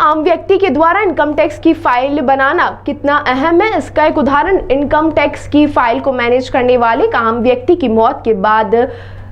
आम व्यक्ति के द्वारा इनकम टैक्स की फाइल बनाना कितना अहम है, इसका एक उदाहरण इनकम टैक्स की फाइल को मैनेज करने वाले एक आम व्यक्ति की मौत के बाद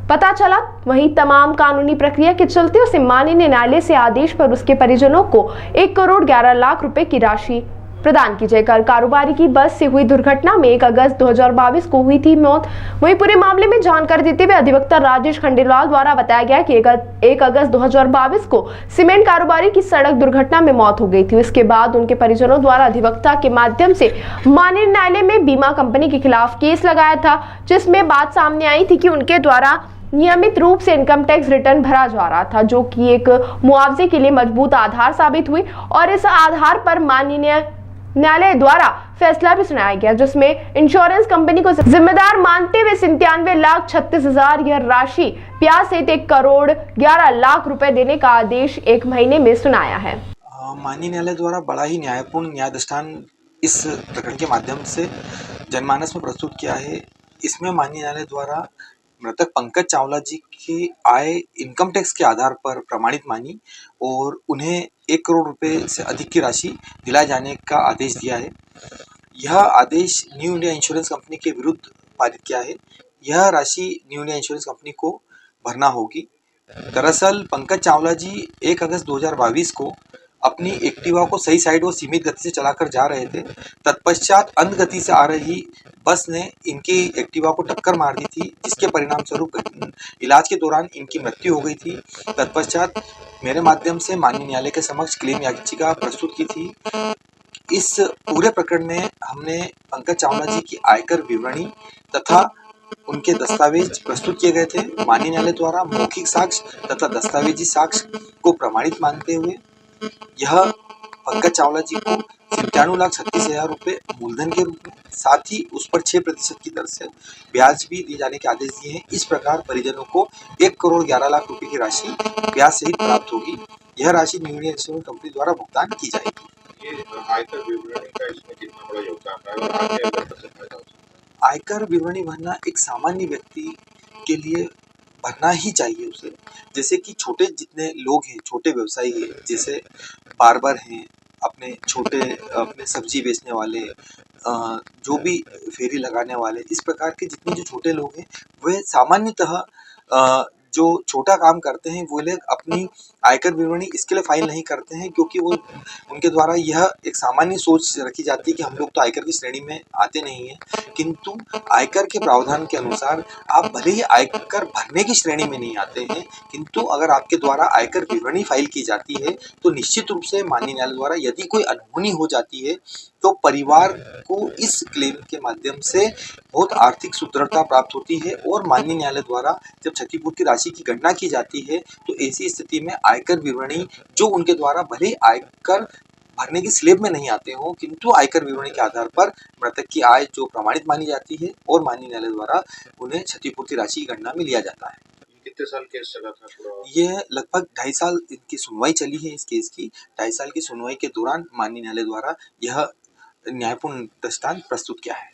पता चला। वहीं तमाम कानूनी प्रक्रिया के चलते उसे माननीय न्यायालय से आदेश पर उसके परिजनों को 1,11,00,000 रुपए की राशि प्रदान की जाएगी। कारोबारी की बस से हुई दुर्घटना में 1 अगस्त 2022 को हुई थी मौत। वहीं पूरे मामले में जानकारी देते हुए अधिवक्ता राजेश खंडेलवाल द्वारा बताया गया कि 1 अगस्त 2022 को सीमेंट कारोबारी की सड़क दुर्घटना में मौत हो गई थी। इसके बाद उनके परिजनों द्वारा अधिवक्ता के माध्यम से माननीय न्यायालय में बीमा कंपनी के खिलाफ केस लगाया था, जिसमें बात सामने आई थी कि उनके द्वारा नियमित रूप से इनकम टैक्स रिटर्न भरा जा रहा था, जो कि एक मुआवजे के लिए मजबूत आधार साबित हुई और इस आधार पर माननीय न्यायालय द्वारा फैसला भी सुनाया गया, जिसमें इंश्योरेंस कंपनी को जिम्मेदार मानते हुए 97,36,000 यह राशि ब्याज सहित 1,11,00,000 रुपए देने का आदेश 1 महीने में सुनाया है। माननीय न्यायालय द्वारा बड़ा ही न्यायपूर्ण न्याय दृष्टांत इस प्रकरण के माध्यम से जनमानस में प्रस्तुत किया है। इसमें माननीय न्यायालय द्वारा मृतक पंकज चावला जी की आय इनकम टैक्स के आधार पर प्रमाणित मानी और उन्हें 1 करोड़ रुपए से अधिक की राशि दिलाए जाने का आदेश दिया है। यह आदेश न्यू इंडिया इंश्योरेंस कंपनी के विरुद्ध पारित किया है। यह राशि न्यू इंडिया इंश्योरेंस कंपनी को भरना होगी। दरअसल पंकज चावला जी 1 अगस्त 2022 को अपनी एक्टिवा को सही साइड और सीमित गति से चलाकर जा रहे थे। तत्पश्चात अंध गति से आ रही बस ने इनकी एक्टिवा को टक्कर मार दी थी, जिसके परिणाम स्वरूप इलाज के दौरान इनकी मृत्यु हो गई थी। तत्पश्चात मेरे माध्यम से माननीय न्यायालय के समक्ष क्लेम याचिका प्रस्तुत की थी। इस पूरे प्रकरण में हमने पंकज चावला जी की आयकर विवरणी तथा उनके दस्तावेज प्रस्तुत किए गए थे। माननीय न्यायालय द्वारा मौखिक साक्ष्य तथा दस्तावेजी साक्ष्य को प्रमाणित मानते हुए यह पंकज चावला जी को 97,36,000 रुपए मूलधन के रूप में, साथ ही उस पर 6% की दर से ब्याज भी दिए जाने के आदेश दिए हैं। इस प्रकार परिजनों को 1,11,00,000 रुपए की राशि ब्याज सहित प्राप्त होगी। यह राशि न्यू इंडिया इंश्योरेंस कंपनी द्वारा भुगतान की जाएगी। ये आयकर विवरणी का इसमें कितना बड़ा योगदान है और आगे अगर कैसे फायदा हो सकता है? आयकर विवरणी भरना एक सामान्य व्यक्ति के लिए भरना ही चाहिए उसे। जैसे कि छोटे जितने लोग हैं, छोटे व्यवसायी हैं, जैसे बार्बर हैं, अपने सब्जी बेचने वाले, जो भी फेरी लगाने वाले, इस प्रकार के जितने जो छोटे लोग हैं वह सामान्यतः जो छोटा काम करते हैं वो लोग अपनी आयकर विवरणी इसके लिए फाइल नहीं करते हैं, क्योंकि वो उनके द्वारा यह एक सामान्य सोच रखी जाती है कि हम लोग तो आयकर की श्रेणी में आते नहीं हैं। किंतु आयकर के प्रावधान के अनुसार आप भले ही आयकर भरने की श्रेणी में नहीं आते हैं, किंतु अगर आपके द्वारा आयकर विवरणी फाइल की जाती है तो निश्चित रूप से माननीय न्यायालय द्वारा यदि कोई अनहोनी हो जाती है तो परिवार को इस क्लेम के माध्यम से बहुत आर्थिक सुदृढ़ता प्राप्त होती है। और माननीय न्यायालय द्वारा जब क्षतिपूर्ति राशि की गणना की जाती है तो ऐसी स्थिति में आयकर विवरणी जो उनके द्वारा भले ही आयकर भरने की स्लेब में नहीं आते हों, किंतु आयकर विवरणी के आधार पर मृतक की आय जो प्रमाणित मानी जाती है और माननीय न्यायालय द्वारा उन्हें क्षतिपूर्ति राशि की गणना में लिया जाता है। कितने साल केस चला था पूरा? यह लगभग 2.5 साल इनकी सुनवाई चली है। इस केस की 2.5 साल की सुनवाई के दौरान माननीय न्यायालय द्वारा यह न्यायपूर्ण दृष्टांत प्रस्तुत किया है।